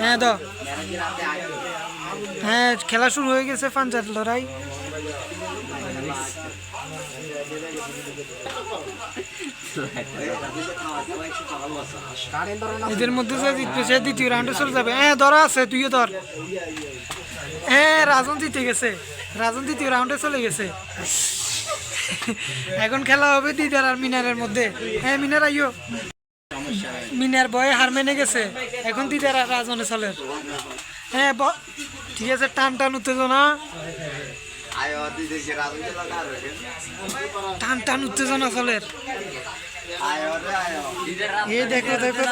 হ্যাঁ দাও। হ্যাঁ খেলা শুরু হয়ে গেছে, পাঞ্জার লড়াই। এদের মধ্যে যে জিতবে সে দ্বিতীয় রাউন্ডে চলে যাবে। হ্যাঁ ধরা আছে, তুইও ধর। হ্যাঁ রাজন জিতে গেছে, রাজন দ্বিতীয় রাউন্ডে চলে গেছে। এখন খেলা হবে দিদার আর মিনারের মধ্যে। হ্যাঁ মিনার আইও। মিনার বয়ে হার মেনে গেছে, এখন দিদার আর রাজনে চলে। হ্যাঁ ঠিক আছে, টান টান উত্তেজনা, টান টান উত্তেজনা চলে। এ দেখো দেখো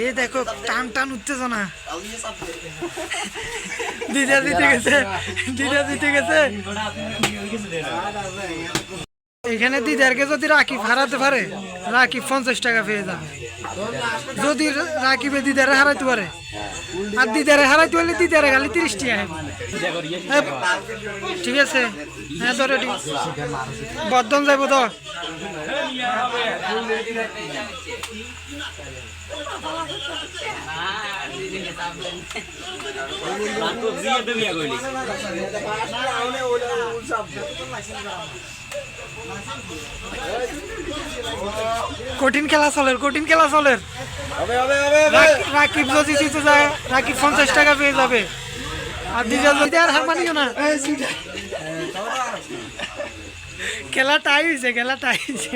এ দেখো টান টান উত্তেজনা। দিদা জিতে গেছে, দিদা জিতে গেছে। এখানে দিদারকে যদি রাকিব হারাতে পারে, রাকিব 50 টাকা পেয়ে যাবে। যদি রাকিবে দিদারে হারাইতে পারে, আর দিদারে হারাইতে পারলে দিদারে খালি 30 টাকা। ঠিক আছে, হ্যাঁ ধরে বর্ধন যাইব তো। কঠিন খেলা চলে, কঠিন খেলা চলে। রাকিব যদি জিতে যায়, রাকিব 50 টাকা পেয়ে যাবে। আর দিদা যদি আর হার মানিও না। খেলা টাই হয়েছে, খেলা টাই হয়েছে।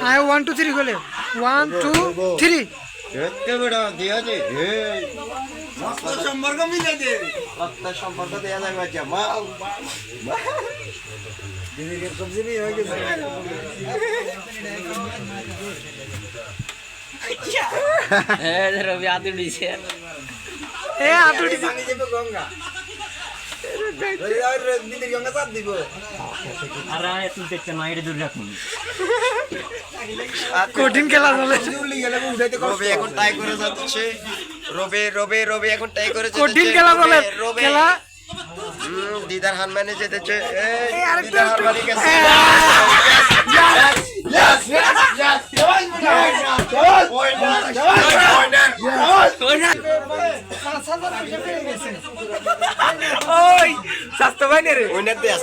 আয় 1 2 3 গলে 1 2 3। সম্পর্ক মিলে দে, সম্পর্ক দেওয়া যাবে। সবজি হয়ে গেছে। রবি হাত উঠেছে, গঙ্গা গঙ্গা চাপ দিব। কঠিন খেলা চলে, রবি এখন টাই করে যাচ্ছে। রবি এখন টাই করে যাচ্ছে। কঠিন খেলা চলে। খেলা দিদার হার মানে যেতেছে। স্বাস্থ্য ভাই রে ওইনার দেয়া